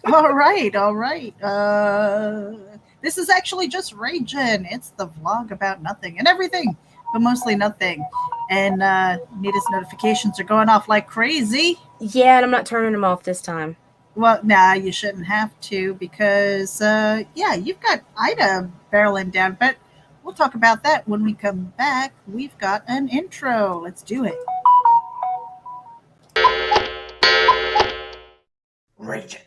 All right, all right. This is actually just RAGIN. It's the vlog about nothing and everything, but mostly nothing. And Nita's notifications are going off like crazy. Yeah, and I'm not turning them off this time. Well, nah, you shouldn't have to because, yeah, you've got Ida barreling down, but we'll talk about that when we come back. We've got an intro. Let's do it. RAGIN.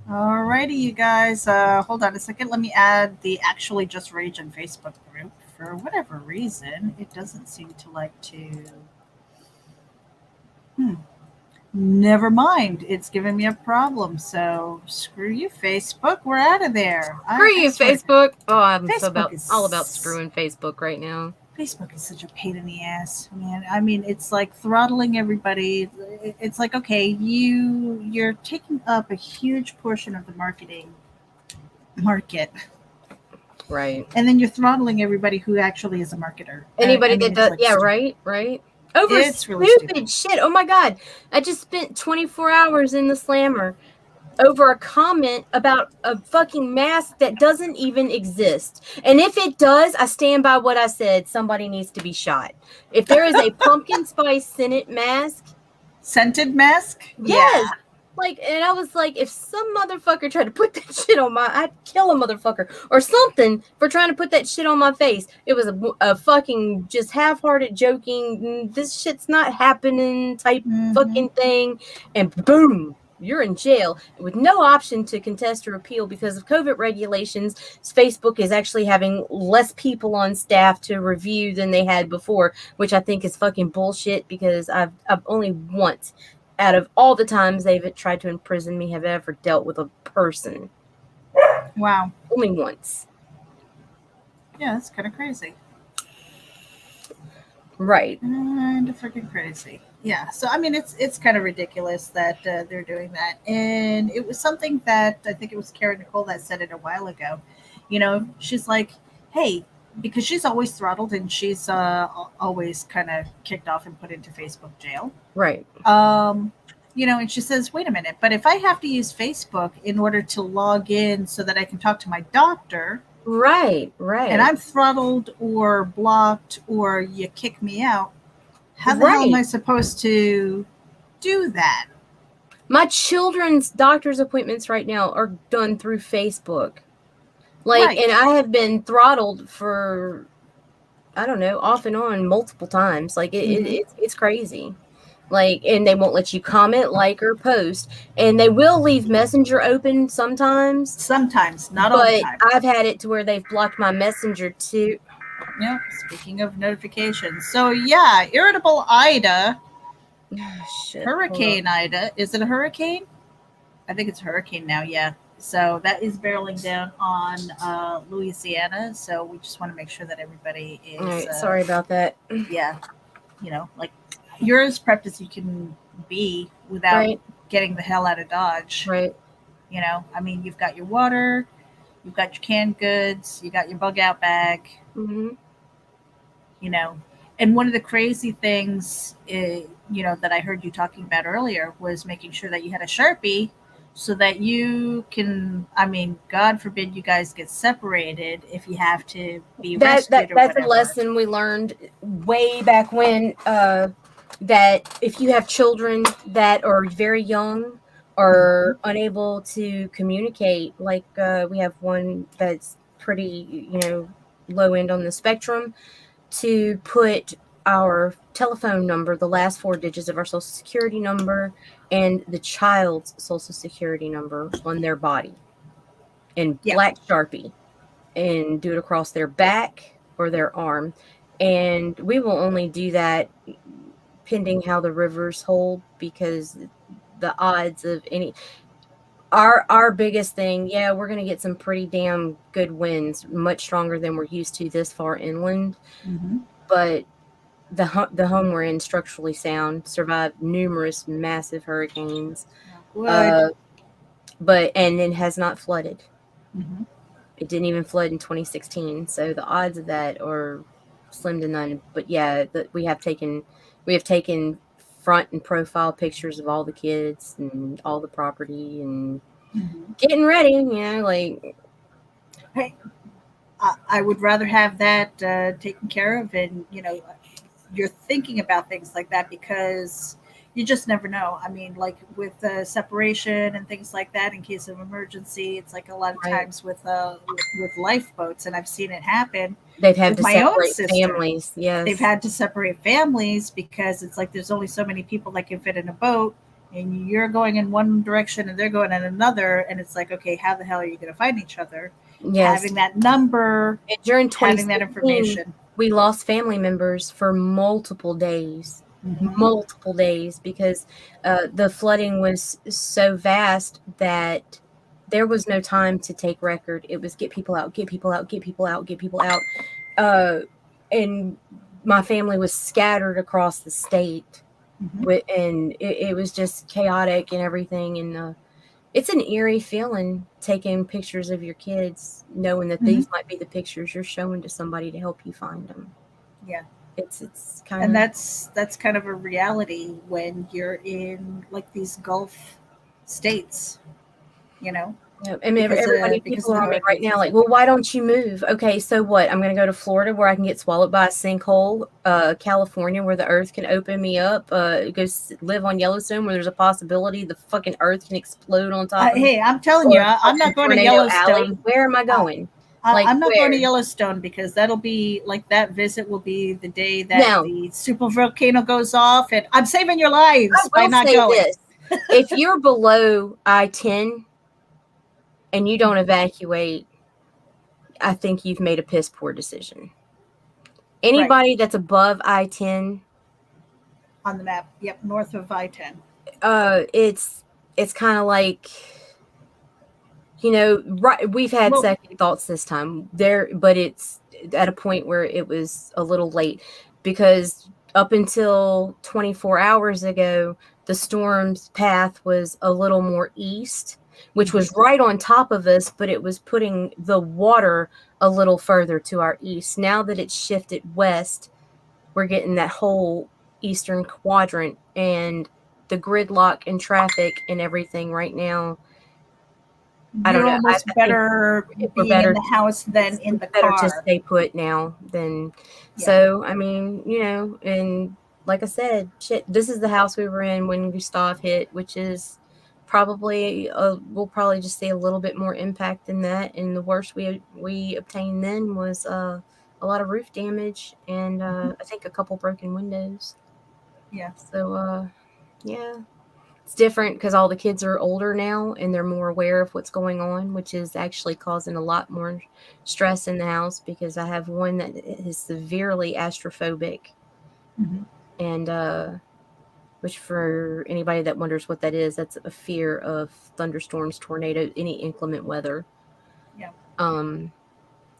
Alrighty, you guys. Hold on a second. Let me add the actually just RAGIN Facebook group. For whatever reason, it doesn't seem to like to. Hmm. Never mind. It's giving me a problem. So screw you, Facebook. We're out of there. Screw you, Facebook. Oh, I'm Facebook is all about screwing Facebook right now. Facebook is such a pain in the ass, man. I mean, it's like throttling everybody. It's like, okay, you're taking up a huge portion of the marketing market, Right. and then you're throttling everybody who actually is a marketer. Anybody I mean, that does, like yeah, stupid. right. Over It's really stupid shit. Oh my god, I just spent 24 hours in the slammer over a comment about a fucking mask that doesn't even exist. And if it does, I stand by what I said. Somebody needs to be shot. If there is a pumpkin spice scented mask, Yeah. Like, and I was like, if some motherfucker tried to put that shit on I'd kill a motherfucker or something for trying to put that shit on my face. It was a fucking just half-hearted joking, this shit's not happening type fucking thing. And boom, you're in jail with no option to contest or appeal because of COVID regulations. Facebook is actually having less people on staff to review than they had before, which I think is fucking bullshit because I've only once out of all the times they've tried to imprison me have ever dealt with a person. Wow. Only once. Yeah, that's kind of crazy. Right. Kind of freaking crazy. Yeah. So I mean, it's kind of ridiculous that they're doing that, and it was something that I think it was Karen Nicole that said it a while ago. You know, she's like, hey, because she's always throttled and she's always kind of kicked off and put into Facebook jail. Right. You know, and she says, wait a minute, but if I have to use Facebook in order to log in so that I can talk to my doctor, right, and I'm throttled or blocked or you kick me out, how the hell am I supposed to do that? My children's doctor's appointments right now are done through Facebook. Like, and I have been throttled for, I don't know, off and on multiple times. Like, it's crazy. Like, and they won't let you comment, like, or post. And they will leave Messenger open sometimes. Sometimes, not all the time. But I've had it to where they've blocked my Messenger too. Yeah, speaking of notifications. So, yeah, Irritable Ida. Shit, Hurricane Ida. Is it a hurricane? I think it's a hurricane now, yeah. So that is barreling down on Louisiana. So we just want to make sure that everybody is. All right, sorry about that. Yeah. You know, like you're as prepped as you can be without getting the hell out of Dodge. Right. You know, I mean, you've got your water, you've got your canned goods, you got your bug out bag. Mm-hmm. You know, and one of the crazy things, you know, that I heard you talking about earlier was making sure that you had a Sharpie so that you can, I mean, God forbid you guys get separated if you have to be rescued or that's whatever. a lesson we learned way back when, that if you have children that are very young or unable to communicate, like we have one that's pretty, you know, low end on the spectrum, to put our telephone number, the last 4 digits of our social security number, and the child's social security number on their body in Yeah. black Sharpie, and do it across their back or their arm. And we will only do that pending how the rivers hold, because the odds of any our biggest thing, yeah, we're gonna get some pretty damn good winds, much stronger than we're used to this far inland. Mm-hmm. But the home we're in, structurally sound, survived numerous massive hurricanes, Wood. but and it has not flooded. Mm-hmm. It didn't even flood in 2016, so the odds of that are slim to none. But yeah, we have taken front and profile pictures of all the kids and all the property and Mm-hmm. getting ready. Like Hey, I would rather have that taken care of, and you're thinking about things like that because you just never know. I mean, like with separation and things like that, in case of emergency, it's like a lot of right, times with lifeboats, and I've seen it happen they've had with to my own separate sister. families. They've Yes, had to separate families because it's like there's only so many people that can fit in a boat, and you're going in one direction and they're going in another, and it's like, okay, how the hell are you going to find each other? yes. Having that number, And during having that 2016, information. we lost family members for Hmm. multiple days, because the flooding was so vast that there was no time to take record. It was get people out, get people out, get people out, get people out. Uh, and my family was scattered across the state, Hmm. and it was just chaotic and everything. And it's an eerie feeling taking pictures of your kids, knowing that Hmm. these might be the pictures you're showing to somebody to help you find them. Yeah. It's kind And of, that's kind of a reality when you're in like these Gulf states, you know, yeah. I mean, because people of are the on me right hurricanes now, and like, stuff well, like why that. don't you move? Okay, so what? I'm going to go to Florida where I can get swallowed by a sinkhole, California where the earth can open me up, live on Yellowstone where there's a possibility the fucking earth can explode on top of me, Hey, I'm telling you, or I'm fucking not going to Tornado Alley. Yellowstone. Where am I Uh, going? Like, I'm not going to where? Yellowstone because that'll be like that visit will be the day that Now, the super volcano goes off, and I'm saving your I lives by will not say going. this. If you're below I-10 and you don't evacuate, I think you've made a piss poor decision. Right Anybody that's above I-10, on the map. Yep, north of I-10. it's kind of like, right, we've had Well, second thoughts this time there, but it's at a point where it was a little late, because up until 24 hours ago, the storm's path was a little more east, which mhm. was right on top of us, but it was putting the water a little further to our east. Now that it's shifted west, we're getting that whole eastern quadrant, and the gridlock and traffic and everything right now. I don't You're know. I, almost I think better we're being in better. the house than in It's the better to car. stay put now than. Yeah. So I mean, and like I said, shit. This is the house we were in when Gustav hit, which is probably we'll probably just see a little bit more impact than that. And the worst we obtained then was a lot of roof damage, and Mhm. I think a couple broken windows. Yeah. So yeah. It's different because all the kids are older now and they're more aware of what's going on, which is actually causing a lot more stress in the house, because I have one that is severely astrophobic, Hmm. and which, for anybody that wonders what that is, that's a fear of thunderstorms, tornado, any inclement weather. Yeah. Um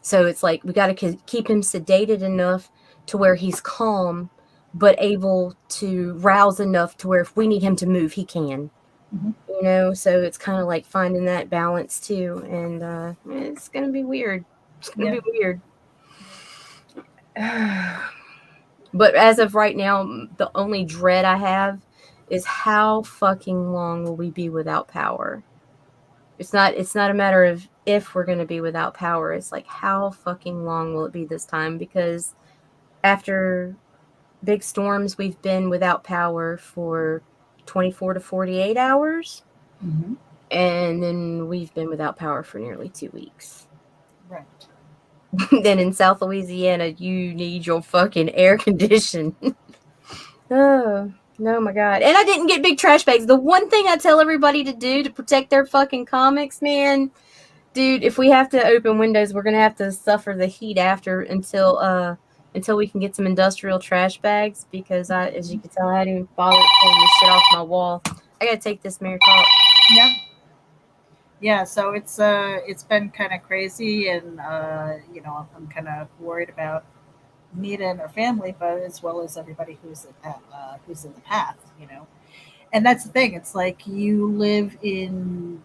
so it's like we got to keep him sedated enough to where he's calm but able to rouse enough to where if we need him to move, he can. Hmm. So it's kind of like finding that balance too, and it's gonna be weird. It's gonna Yeah. be weird. But as of right now, the only dread I have is how fucking long will we be without power. It's not a matter of if we're gonna be without power. It's like, how fucking long will it be this time? Because after big storms, we've been without power for 24 to 48 hours. Hmm. And then we've been without power for nearly 2 weeks. Right. then in South Louisiana, you need your fucking air condition. Oh, no, my God. And I didn't get big trash bags. The one thing I tell everybody to do to protect their fucking comics, man, dude, if we have to open windows, we're going to have to suffer the heat after until we can get some industrial trash bags, because as you can tell, I hadn't even bothered pulling this shit off my wall. I got to take this mirror talk. Yep. Yeah, so it's been kind of crazy, and I'm kind of worried about Nita and her family, but as well as everybody who's in the path, And that's the thing. It's like you live in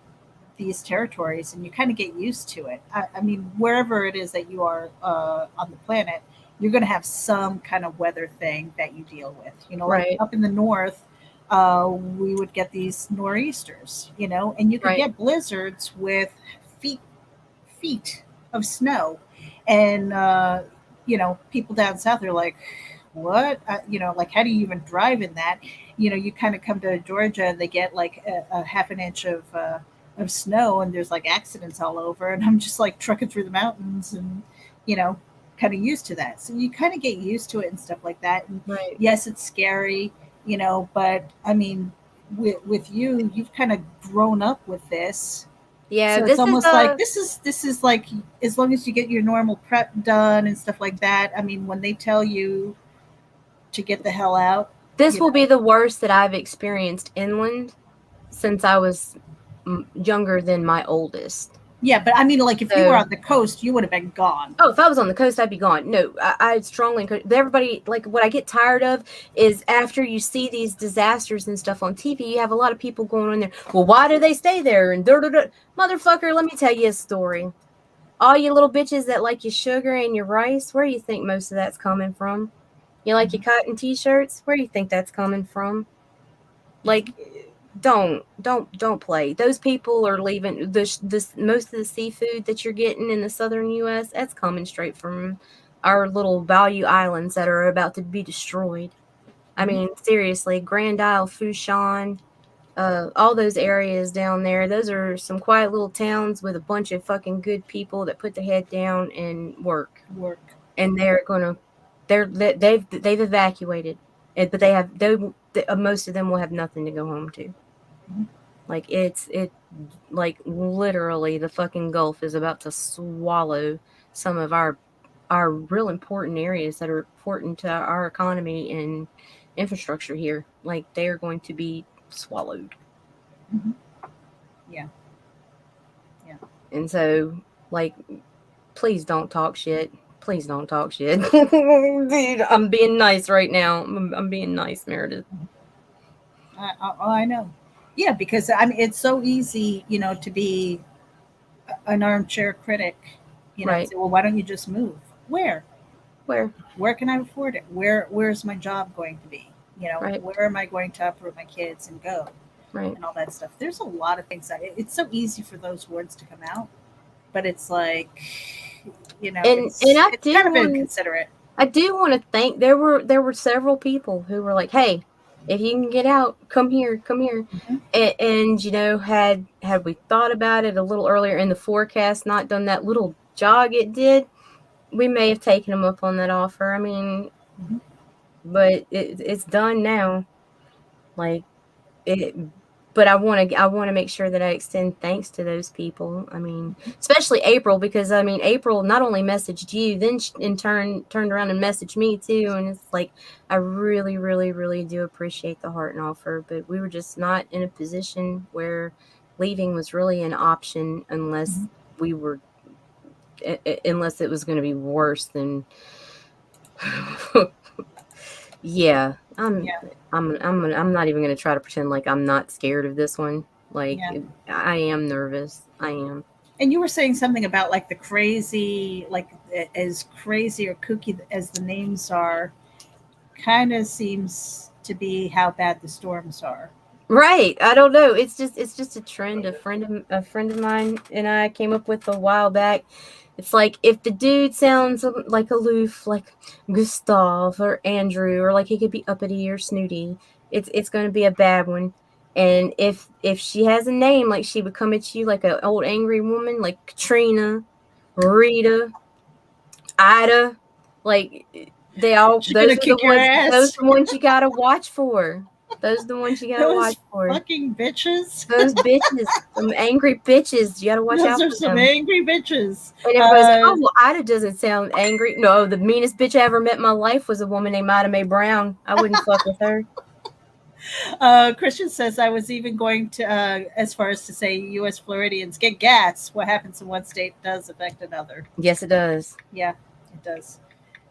these territories, and you kind of get used to it. I mean, wherever it is that you are on the planet, you're going to have some kind of weather thing that you deal with. Like Right. up in the north, we would get these nor'easters, and you could Right. get blizzards with feet feet of snow, and people down south are like, what? Like, how do you even drive in that? You kind of come to Georgia, and they get like a half an inch of snow, and there's like accidents all over, and I'm just like trucking through the mountains, and you know kind of used to that, so you kind of get used to it and stuff like that. And Right. yes, it's scary, but I mean, with you've kind of grown up with this, Yeah, so it's this is almost like this is like, as long as you get your normal prep done and stuff like that. I mean, when they tell you to get the hell out, this you will be know. the worst that I've experienced inland since I was younger than my oldest. Yeah, but I mean, like, if you were So, on the coast, you would have been gone. oh, if I was on the coast, I'd be gone. No, I strongly encourage everybody. Like, what I get tired of is after you see these disasters and stuff on TV, you have a lot of people going on there. Well, why do they stay there? And motherfucker, let me tell you a story. All you little bitches that like your sugar and your rice, where do you think most of that's coming from? You like your cotton t-shirts? Where do you think that's coming from? Like, don't play. Those people are leaving this most of the seafood that you're getting in the southern US, that's coming straight from our little value islands that are about to be destroyed. I Mhm. mean, seriously, Grand Isle, Fushan, all those areas down there, those are some quiet little towns with a bunch of fucking good people that put their head down and work. Work. And they've evacuated. But most of them will have nothing to go home to. Mhm. Like like literally the fucking Gulf is about to swallow some of our real important areas that are important to our economy and infrastructure here. Like, they are going to be swallowed. Mhm. Yeah. Yeah. And so, like, please don't talk shit. Please don't talk shit. Dude, I'm being nice right now. I'm being nice, Meredith. I know. Yeah, because I mean, it's so easy, to be an armchair critic, and Right. say, well, why don't you just move? Where? Where? Where can I afford it? Where's my job going to be? Right. Where am I going to uproot my kids and go, Right. and all that stuff? There's a lot of things that it's so easy for those words to come out, but it's like, And it's kind of inconsiderate. I do want to thank, there were several people who were like, "Hey, if you can get out, come here, come here." Mhm. And had we thought about it a little earlier in the forecast, not done that little jog it did, we may have taken them up on that offer. I mean, Mhm. but it's done now. Like, it, but I want to make sure that I extend thanks to those people. I mean, especially April, because I mean, April not only messaged you, then in turn turned around and messaged me too. And it's like, I really, really, really do appreciate the heart and offer, but we were just not in a position where leaving was really an option unless Mhm. we were, unless it was going to be worse than. Yeah, Yeah. I'm not even gonna try to pretend like I'm not scared of this one. Like, Yeah. I am nervous. I am. And you were saying something about like the crazy, like, as crazy or kooky as the names are, kind of seems to be how bad the storms are. Right. I don't know. It's just a trend a friend of mine and I came up with a while back. It's like, if the dude sounds like aloof, like Gustav or Andrew, or like he could be uppity or snooty, it's going to be a bad one. And if she has a name, like, she would come at you like an old angry woman, like Katrina, Rita, Ida, like She's gonna kick your ass. Those are the ones you gotta watch for. Those are the ones you gotta watch Those for. fucking bitches. Those bitches, some angry bitches. You gotta watch out Those are for some them. angry bitches. And everybody's like, oh, well, Ida doesn't sound angry. No, the meanest bitch I ever met in my life was a woman named Ida Mae Brown. I wouldn't fuck with her. Christian says I was even going to, as far as to say, U.S. Floridians get gas. What happens in one state does affect another. Yes, it does. Yeah, it does.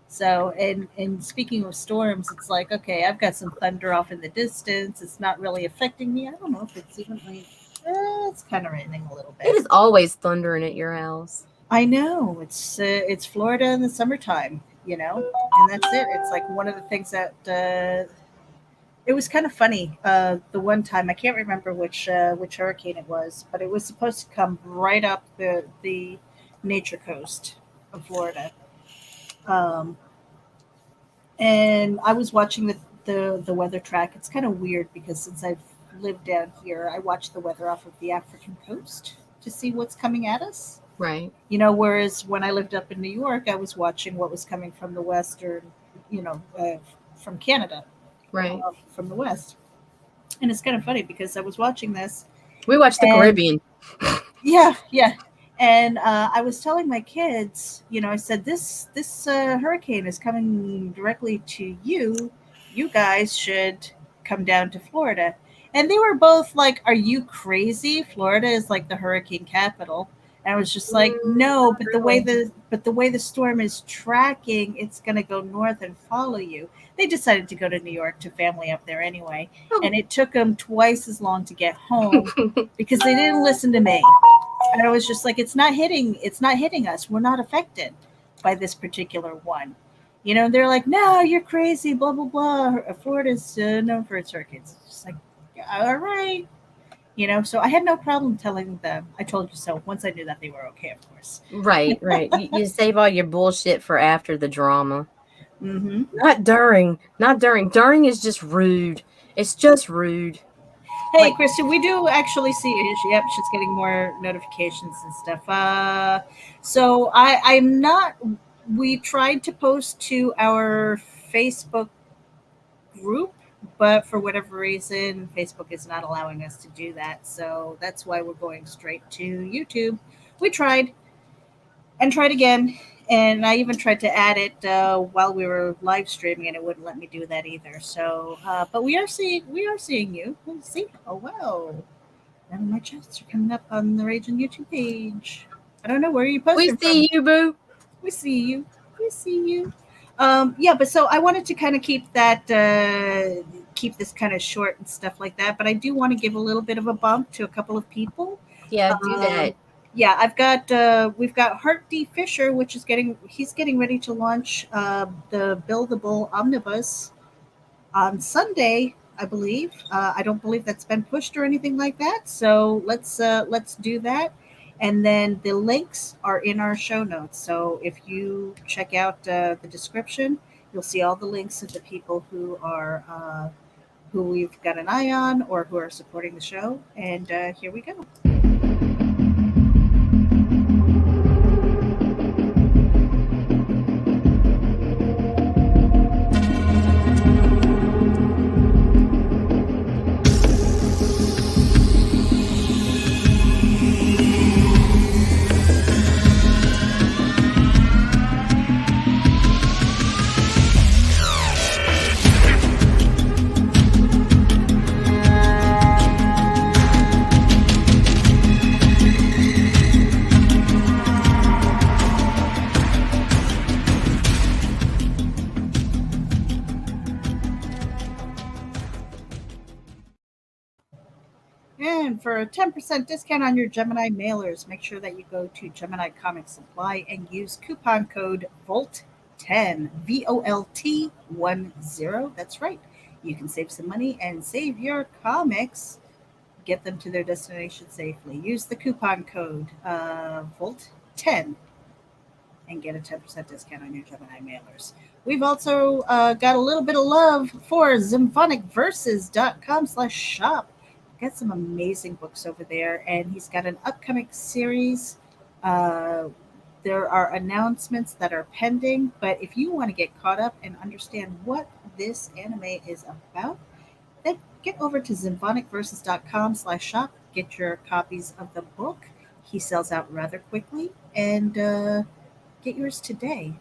So, and speaking of storms, it's like, okay, I've got some thunder off in the distance. It's not really affecting me. I don't know if it's even like, it's kind of raining a little bit. It is always thundering at your house. I know it's Florida in the summertime, and that's it. It's like one of the things that it was kind of funny. The one time I can't remember which hurricane it was, but it was supposed to come right up the nature coast of Florida. And I was watching the weather track. It's kind of weird because since I've lived down here, I watch the weather off of the African coast to see what's coming at us. Right. Whereas when I lived up in New York, I was watching what was coming from the western, from Canada, right, from the west. And it's kind of funny because I was watching this. We watched the Caribbean. Yeah. And I was telling my kids, I said, this hurricane is coming directly to you. You guys should come down to Florida. And they were both like, are you crazy? Florida is like the hurricane capital. And I was just like, no, but the way the storm is tracking, it's going to go north and follow you. They decided to go to New York to family up there anyway. And it took them twice as long to get home because they didn't listen to me. And I was just like, it's not hitting us. We're not affected by this particular one. They're like, no, you're crazy, blah, blah, blah. Florida's known for its hurricanes. It's just like, all right. So I had no problem telling them, I told you so. Once I knew that they were okay, of course. Right. You save all your bullshit for after the drama. Mm-hmm. Not during. During is just rude. It's just rude. Hey, Kristen, we do actually see you. Yep, she's getting more notifications and stuff. So I'm not. We tried to post to our Facebook group, but for whatever reason, Facebook is not allowing us to do that. So that's why we're going straight to YouTube. We tried and tried again. And I even tried to add it while we were live streaming, and it wouldn't let me do that either. So, but we are seeing you. Let's see. Oh wow! None of my chats are coming up on the RAGIN YouTube page. I don't know where you posted. We see you, boo. We see you. We see you. Yeah, but so I wanted to kind of keep that, keep this kind of short and stuff like that. But I do want to give a little bit of a bump to a couple of people. Yeah, do that. Yeah, we've got Hart D. Fisher, which is he's getting ready to launch the Build the Bull Omnibus on Sunday, I believe. I don't believe that's been pushed or anything like that. So let's do that. And then the links are in our show notes. So if you check out the description, you'll see all the links of the people who are who we've got an eye on or who are supporting the show. And here we go. And for a 10% discount on your Gemini mailers, make sure that you go to Gemini Comic Supply and use coupon code VOLT10, VOLT10. That's right. You can save some money and save your comics. Get them to their destination safely. Use the coupon code VOLT10 and get a 10% discount on your Gemini mailers. We've also got a little bit of love for symphonicverses.com/shop. Got some amazing books over there, and he's got an upcoming series. The there are announcements that are pending, but if you want to get caught up and understand what this anime is about, then get over to zymphonicverses.com/shop. Get your copies of the book. He sells out rather quickly, and get yours today.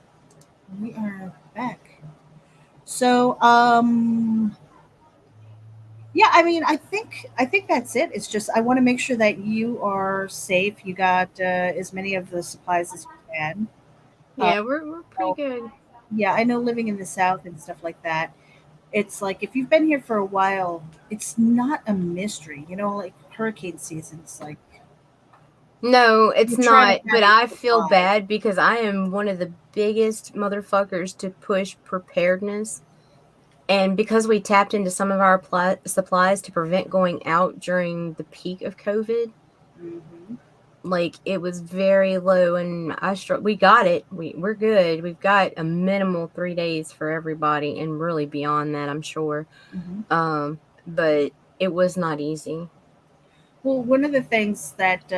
We are back. So, yeah, I mean, I think that's it. It's just I want to make sure that you are safe. You got as many of the supplies as you can. Uh, Yeah, we're pretty so, good. yeah, I know living in the South and stuff like that. It's like if you've been here for a while, it's not a mystery. Like hurricane season's like No, you're it's trying to not, but kind of I feel survive. bad because I am one of the biggest motherfuckers to push preparedness. And because we tapped into some of our supplies to prevent going out during the peak of COVID, Hmm. like it was very low and we got it. We're good. We've got a minimal 3 days for everybody and really beyond that, I'm sure. Hmm. But it was not easy. Well, one of the things that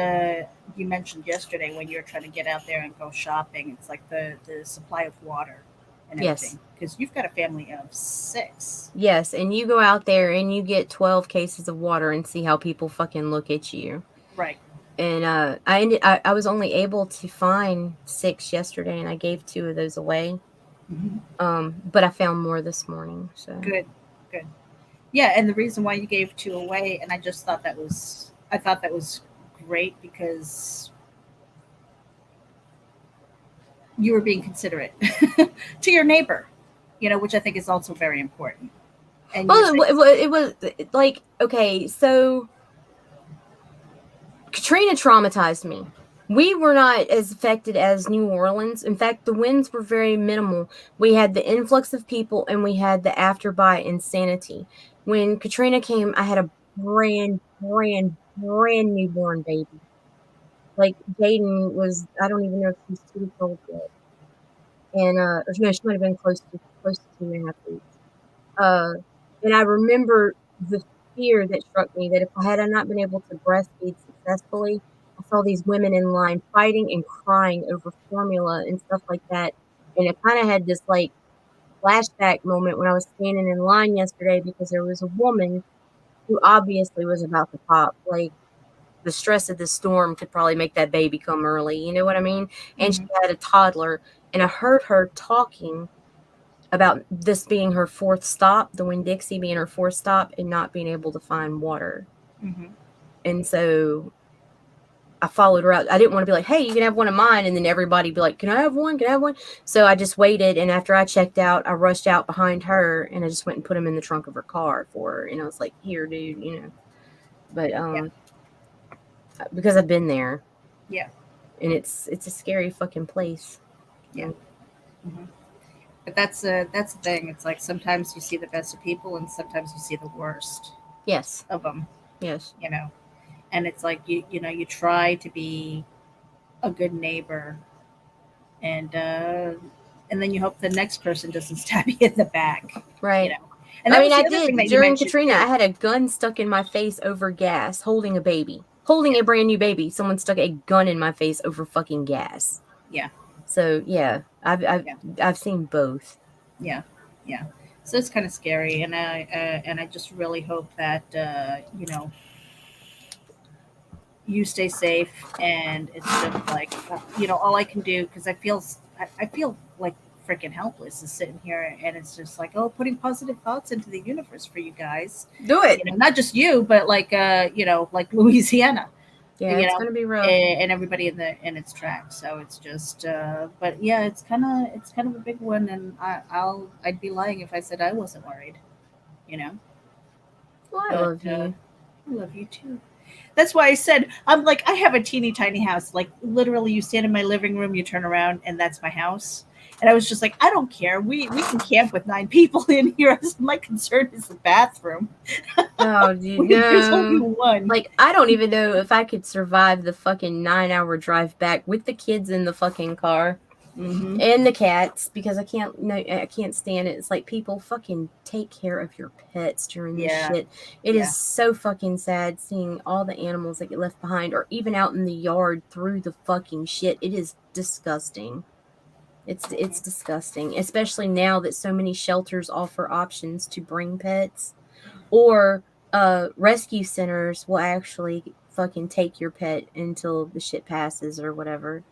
you mentioned yesterday when you were trying to get out there and go shopping, it's like the supply of water and Yes. everything, because you've got a family of six. Yes, and you go out there and you get 12 cases of water and see how people fucking look at you. Right. And I was only able to find 6 yesterday and I gave 2 of those away. Hmm. But I found more this morning, so. Good. Good. Yeah, and the reason why you gave two away, and I thought that was great because you were being considerate to your neighbor, which I think is also very important. And you're Well, saying, it was like, okay, so Katrina traumatized me. We were not as affected as New Orleans. In fact, the winds were very minimal. We had the influx of people and we had the afterbuy insanity. When Katrina came, I had a brand newborn baby. Like Jaden was, I don't even know if she's 2 weeks old yet. And or no, she might have been close to 2.5 weeks. Uh, and I remember the fear that struck me that if I had not been able to breastfeed successfully, I saw these women in line fighting and crying over formula and stuff like that. And it kind of had this like flashback moment when I was standing in line yesterday because there was a woman who obviously was about to pop. Like the stress of the storm could probably make that baby come early. You know what I mean? And she hmm. had a toddler, and I heard her talking about this being her 4th stop, the Winn-Dixie being her 4th stop, and not being able to find water. Hmm. And so I followed her out. I didn't want to be like, hey, you can have one of mine. And then everybody be like, can I have one? Can I have one? So I just waited. And after I checked out, I rushed out behind her and I just went and put them in the trunk of her car for her. And I was like, here, dude. But Yeah. because I've been there Yeah. and it's a scary fucking place. Yeah. So, Hmm. But that's the thing. It's like sometimes you see the best of people, and sometimes you see the worst yes. of them. Yes. You know, and it's like you try to be a good neighbor, and uh, and then you hope the next person doesn't stab you in the back. You Right. know, and I that mean, was I the other thing did that you during mentioned Katrina. I too. had a gun stuck in my face over gas, holding a baby, holding Yeah. a brand new baby. Someone stuck a gun in my face over fucking gas. Yeah. So yeah, Yeah. I've seen both. Yeah. Yeah. So it's kind of scary, and I just really hope that you stay safe, and it's just like all I can do, because I feel like freaking helpless is sitting here, and it's just like, oh, putting positive thoughts into the universe for you guys, Do it. not just you, but like like Louisiana, Yeah, you it's know gonna be rough. and everybody in its track. So it's just but yeah, it's kind of a big one, and I'd be lying if I said I wasn't worried, you know Well, I but love you. I love you too. That's why I said, I'm like, I have a teeny tiny house. Like literally, you stand in my living room, you turn around, and that's my house. And I was just like, I don't care. We can camp with 9 people in here. My concern is the bathroom. Oh, dude, There's only no. one. Like, I don't even know if I could survive the fucking 9-hour drive back with the kids in the fucking car. Mm-hmm. And the cats, because I can't stand it. It's like, people fucking take care of your pets during this Yeah. shit. It Yeah. is so fucking sad seeing all the animals that get left behind, or even out in the yard through the fucking shit. It is disgusting. It's disgusting, especially now that so many shelters offer options to bring pets, or rescue centers will actually fucking take your pet until the shit passes or whatever.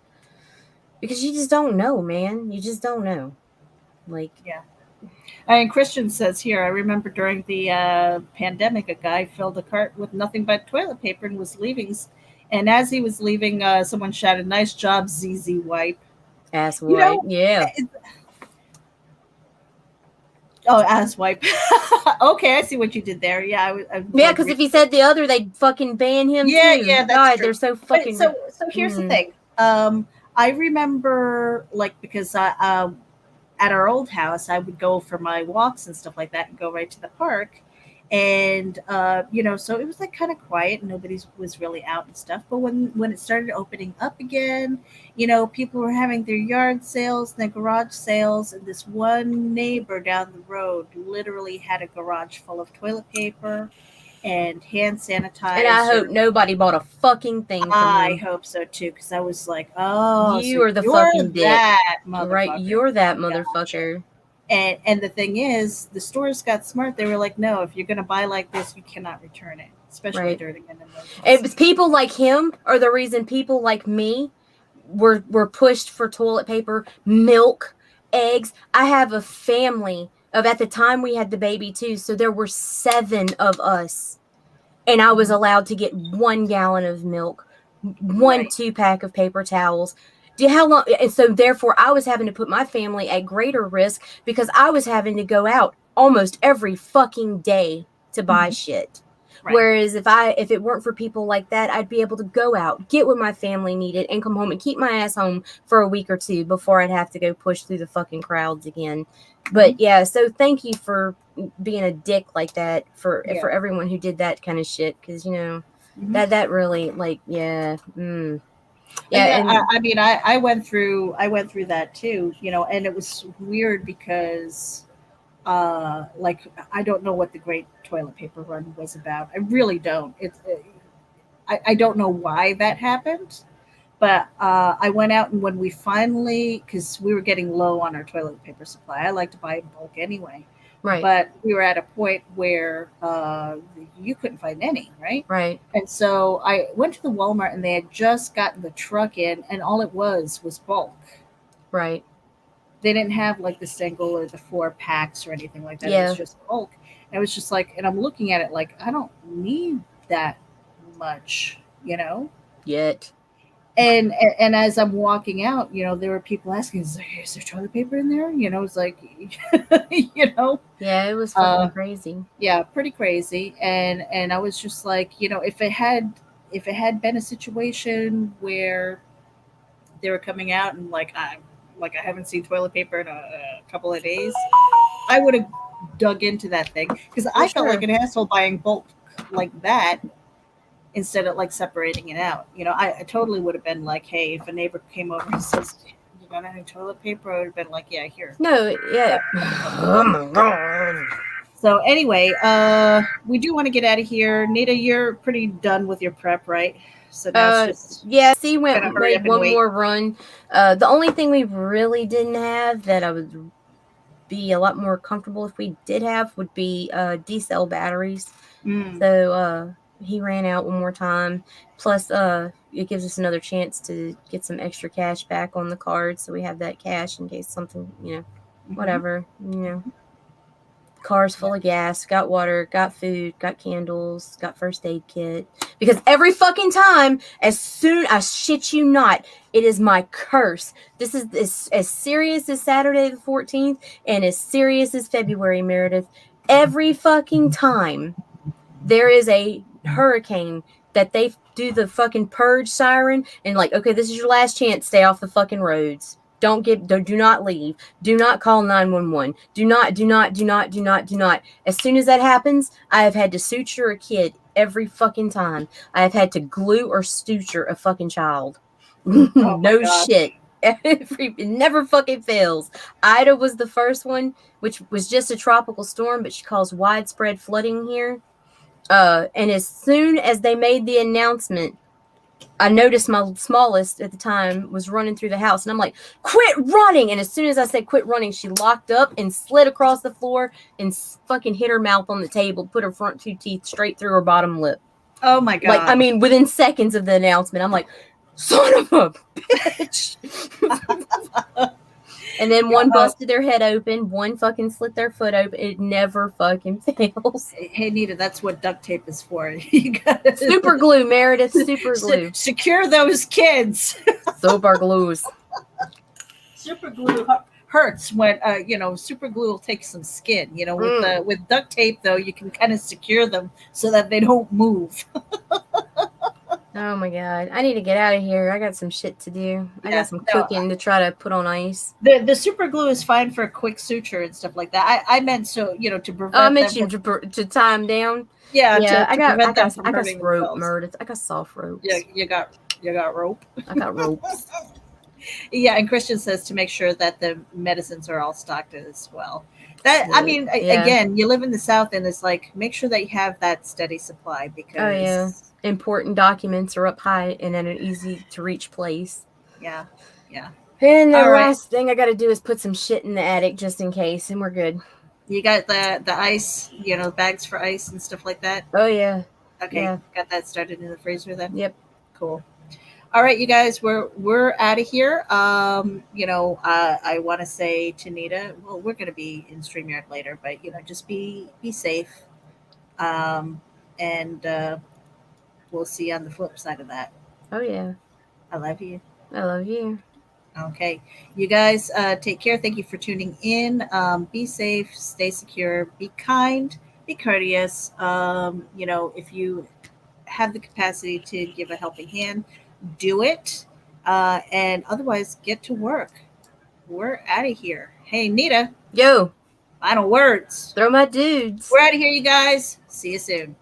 Because you just don't know, man. You just don't know. Like, Yeah. And Christian says here, I remember during the pandemic, a guy filled a cart with nothing but toilet paper and was leaving. And as he was leaving, someone shouted, "Nice job, ZZ Wipe." ass You wipe. know, Yeah. oh, ass wipe. Okay, I see what you did there. Yeah, I was Yeah, like, because if he said the other, they'd fucking ban him yeah, too. yeah, that's God, true. they're so But fucking. so here's the thing. I remember like because at our old house, I would go for my walks and stuff like that, and go right to the park. And so it was like kind of quiet, and nobody was really out and stuff. But when it started opening up again, people were having their yard sales and their garage sales, and this one neighbor down the road literally had a garage full of toilet paper and hand And I hope sanitizer. nobody bought a fucking thing from I him. hope so too, because I was like, oh, You so are the you're fucking dick. that Right? motherfucker. You're that Gotcha. motherfucker. And the thing is, the stores got smart. They were like, no, if you're going to buy like this, you cannot return it, especially Right. during an It was emergency. people like him are the reason people like me were pushed for toilet paper, milk, eggs. I have a family of, at the time we had the baby too, so there were 7 of us, and I was Mhm. allowed to get 1 gallon of milk, one Right. 2-pack of paper towels. Do you how long? And so therefore, I was having to put my family at greater risk because I was having to go out almost every fucking day to buy Mhm. shit. Right. Whereas if it weren't for people like that, I'd be able to go out, get what my family needed, and come home and keep my ass home for a week or two before I'd have to go push through the fucking crowds again. But Mhm. yeah, so thank you for being a dick like that Yeah. for everyone who did that kind of shit, because Mhm. that really, like, yeah, yeah, Yeah, and I mean, I went through that too, and it was weird because, like, I don't know what the Great Toilet Paper Run was about. I really don't. I don't know why that happened. But I went out, and when we finally, because we were getting low on our toilet paper supply, I like to buy in bulk anyway. right, But we were at a point where you couldn't find any, right? right, And so I went to the Walmart, and they had just gotten the truck in, and all it was bulk. right, They didn't have like the single or the 4 packs or anything like that. It was yeah, just bulk. And it was just like, and I'm looking at it like, I don't need that much, you know? yet, And as I'm walking out, there were people asking, "Is there toilet paper in there?" It's like, you know, yeah, it was uh, fucking crazy, yeah, pretty crazy. And I was just like, if it had been a situation where they were coming out and like I haven't seen toilet paper in a couple of days, I would have dug into that thing because for I felt like sure. an asshole buying bulk like that instead of like separating it out. I totally would have been like, hey, if a neighbor came over and says, "You got any toilet paper?" I would have been like, "Yeah, here." No, yeah, oh my god, So anyway, we do want to get out of here. Nita, you're pretty done with your prep, right? So now it's just yeah. C gonna went hurry made up and one wait. more run. The only thing we really didn't have that I would be a lot more comfortable if we did have would be D-cell batteries. Mm. So he ran out one more time. Plus, it gives us another chance to get some extra cash back on the card, so we have that cash in case something, Hmm. whatever, Cars Yeah. full of gas, got water, got food, got candles, got first aid kit. Because every fucking time, as soon, I shit you not, it is my curse. This is as serious as Saturday the 14th and as serious as February, Meredith. Every fucking time there is a hurricane that they do the fucking purge siren and, like, okay, this is your last chance, stay off the fucking roads. Do not leave. Do not call 911. Do not. As soon as that happens, I have had to suture a kid every fucking time. I have had to glue or suture a fucking child. Oh my No gosh. shit. It never fucking fails. Ida was the first one, which was just a tropical storm, but she caused widespread flooding here. And as soon as they made the announcement, I noticed my smallest at the time was running through the house, and I'm like, quit running! And as soon as I said quit running, she locked up and slid across the floor and fucking hit her mouth on the table, put her front 2 teeth straight through her bottom lip. Oh my God. Like, I mean, within seconds of the announcement, I'm like, son of a bitch. And then one busted their head open, one fucking slit their foot open. It never fucking fails. Hey, Nita, that's what duct tape is for. You got Super glue, Meredith. Super glue. Secure those kids. Super glues. Super glue hurts when super glue will take some skin. With duct tape though, you can kind of secure them so that they don't move. Oh my God. I need to get out of here. I got some shit to do. I got some cooking to try to put on ice. The super glue is fine for a quick suture and stuff like that. I meant to prevent. I mentioned to tie them down. Yeah. I got some rope, Meredith. I got soft ropes. Yeah, you got rope. I got ropes. Yeah, and Christian says to make sure that the medicines are all stocked as well. Again, you live in the South, and it's like make sure that you have that steady supply because important documents are up high and in an easy to reach place. Yeah. And the last thing I got to do is put some shit in the attic just in case, and we're good. You got the ice, bags for ice and stuff like that. Oh yeah. Okay, yeah. Got that started in the freezer then. Yep. Cool. All right, you guys, we're out of here. I want to say to Nita, well, we're going to be in StreamYard later, but just be safe. And we'll see you on the flip side of that. Oh yeah. I love you. I love you. Okay, you guys, take care. Thank you for tuning in. Be safe, stay secure, be kind, be courteous. If you have the capacity to give a helping hand, do it, and otherwise get to work. We're out of here. Hey, Nita. Yo. Final words. Throw my dudes. We're out of here, you guys. See you soon.